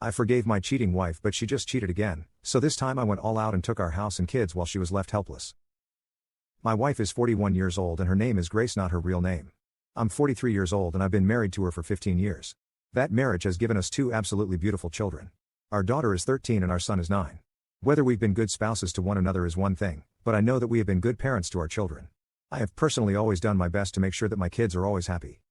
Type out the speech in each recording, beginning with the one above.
I forgave my cheating wife, but she just cheated again, so this time I went all out and took our house and kids while she was left helpless. My wife is 41 years old and her name is Grace, not her real name. I'm 43 years old and I've been married to her for 15 years. That marriage has given us two absolutely beautiful children. Our daughter is 13 and our son is 9. Whether we've been good spouses to one another is one thing, but I know that we have been good parents to our children. I have personally always done my best to make sure that my kids are always happy.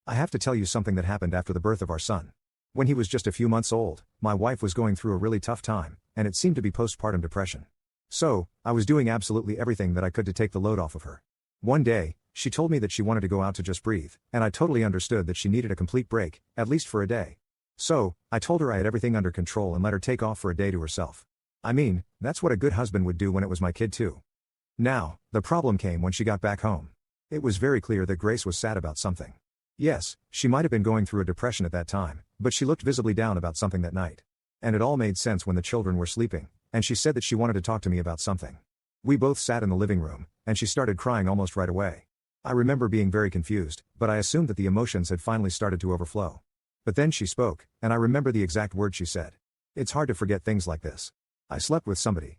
I have to tell you something that happened after the birth of our son. When he was just a few months old, my wife was going through a really tough time, and it seemed to be postpartum depression. So, I was doing absolutely everything that I could to take the load off of her. One day, she told me that she wanted to go out to just breathe, and I totally understood that she needed a complete break, at least for a day. So, I told her I had everything under control and let her take off for a day to herself. I mean, that's what a good husband would do when it was my kid too. Now, the problem came when she got back home. It was very clear that Grace was sad about something. Yes, she might have been going through a depression at that time, but she looked visibly down about something that night. And it all made sense when the children were sleeping, and she said that she wanted to talk to me about something. We both sat in the living room, and she started crying almost right away. I remember being very confused, but I assumed that the emotions had finally started to overflow. But then she spoke, and I remember the exact words she said. It's hard to forget things like this. I slept with somebody.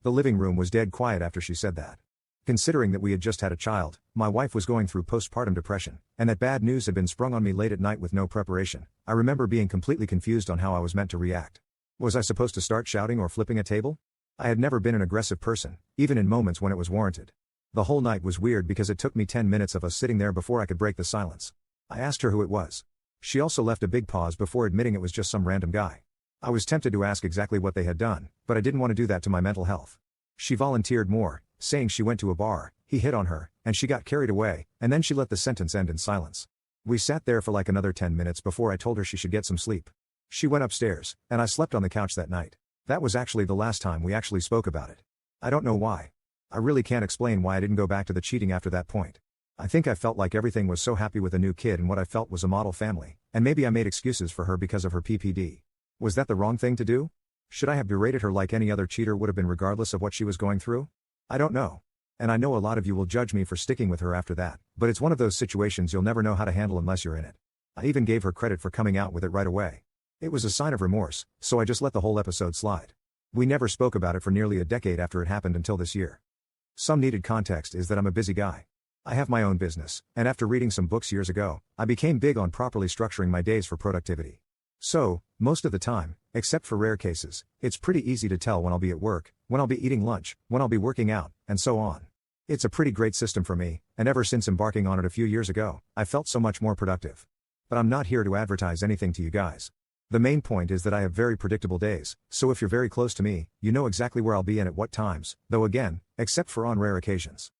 The living room was dead quiet after she said that. Considering that we had just had a child, my wife was going through postpartum depression, and that bad news had been sprung on me late at night with no preparation, I remember being completely confused on how I was meant to react. Was I supposed to start shouting or flipping a table? I had never been an aggressive person, even in moments when it was warranted. The whole night was weird because it took me 10 minutes of us sitting there before I could break the silence. I asked her who it was. She also left a big pause before admitting it was just some random guy. I was tempted to ask exactly what they had done, but I didn't want to do that to my mental health. She volunteered more, saying she went to a bar, he hit on her, and she got carried away, and then she let the sentence end in silence. We sat there for like another 10 minutes before I told her she should get some sleep. She went upstairs, and I slept on the couch that night. That was actually the last time we actually spoke about it. I don't know why. I really can't explain why I didn't go back to the cheating after that point. I think I felt like everything was so happy with a new kid and what I felt was a model family, and maybe I made excuses for her because of her PPD. Was that the wrong thing to do? Should I have berated her like any other cheater would have been regardless of what she was going through? I don't know. And I know a lot of you will judge me for sticking with her after that, but it's one of those situations you'll never know how to handle unless you're in it. I even gave her credit for coming out with it right away. It was a sign of remorse, so I just let the whole episode slide. We never spoke about it for nearly a decade after it happened until this year. Some needed context is that I'm a busy guy. I have my own business, and after reading some books years ago, I became big on properly structuring my days for productivity. So, most of the time, except for rare cases, it's pretty easy to tell when I'll be at work, when I'll be eating lunch, when I'll be working out, and so on. It's a pretty great system for me, and ever since embarking on it a few years ago, I felt so much more productive. But I'm not here to advertise anything to you guys. The main point is that I have very predictable days, so if you're very close to me, you know exactly where I'll be and at what times, though again, except for on rare occasions.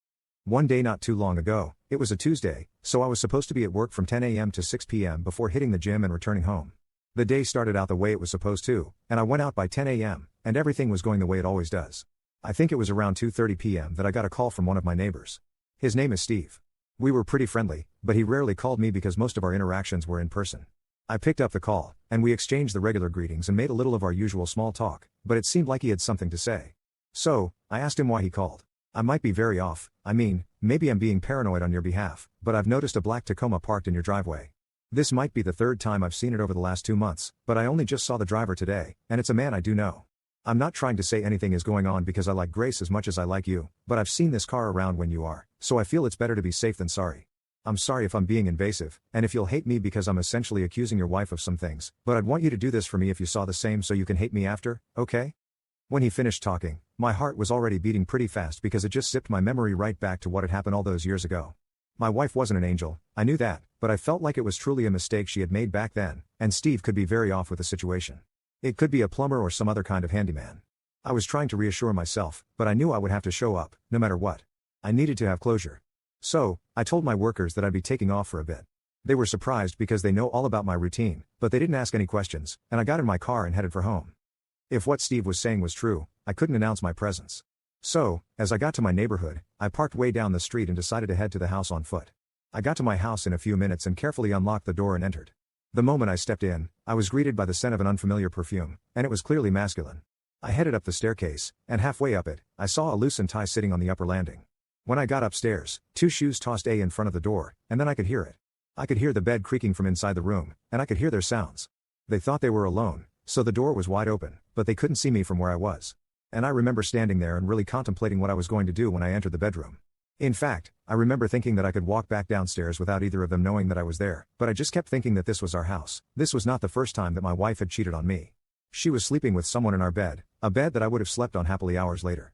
One day not too long ago, it was a Tuesday, so I was supposed to be at work from 10 a.m. to 6 p.m. before hitting the gym and returning home. The day started out the way it was supposed to, and I went out by 10 a.m., and everything was going the way it always does. I think it was around 2:30 p.m. that I got a call from one of my neighbors. His name is Steve. We were pretty friendly, but he rarely called me because most of our interactions were in person. I picked up the call, and we exchanged the regular greetings and made a little of our usual small talk, but it seemed like he had something to say. So, I asked him why he called. I might be very off, maybe I'm being paranoid on your behalf, but I've noticed a black Tacoma parked in your driveway. This might be the third time I've seen it over the last 2 months, but I only just saw the driver today, and it's a man I do know. I'm not trying to say anything is going on because I like Grace as much as I like you, but I've seen this car around when you are, so I feel it's better to be safe than sorry. I'm sorry if I'm being invasive, and if you'll hate me because I'm essentially accusing your wife of some things, but I'd want you to do this for me if you saw the same so you can hate me after, okay? When he finished talking, my heart was already beating pretty fast because it just sipped my memory right back to what had happened all those years ago. My wife wasn't an angel, I knew that, but I felt like it was truly a mistake she had made back then, and Steve could be very off with the situation. It could be a plumber or some other kind of handyman. I was trying to reassure myself, but I knew I would have to show up, no matter what. I needed to have closure. So, I told my workers that I'd be taking off for a bit. They were surprised because they know all about my routine, but they didn't ask any questions, and I got in my car and headed for home. If what Steve was saying was true, I couldn't announce my presence. So, as I got to my neighborhood, I parked way down the street and decided to head to the house on foot. I got to my house in a few minutes and carefully unlocked the door and entered. The moment I stepped in, I was greeted by the scent of an unfamiliar perfume, and it was clearly masculine. I headed up the staircase, and halfway up it, I saw a loosened tie sitting on the upper landing. When I got upstairs, 2 shoes tossed in front of the door, and then I could hear it. I could hear the bed creaking from inside the room, and I could hear their sounds. They thought they were alone, So the door was wide open, but they couldn't see me from where I was. And I remember standing there and really contemplating what I was going to do when I entered the bedroom. In fact, I remember thinking that I could walk back downstairs without either of them knowing that I was there, but I just kept thinking that this was our house. This was not the first time that my wife had cheated on me. She was sleeping with someone in our bed, a bed that I would have slept on happily hours later.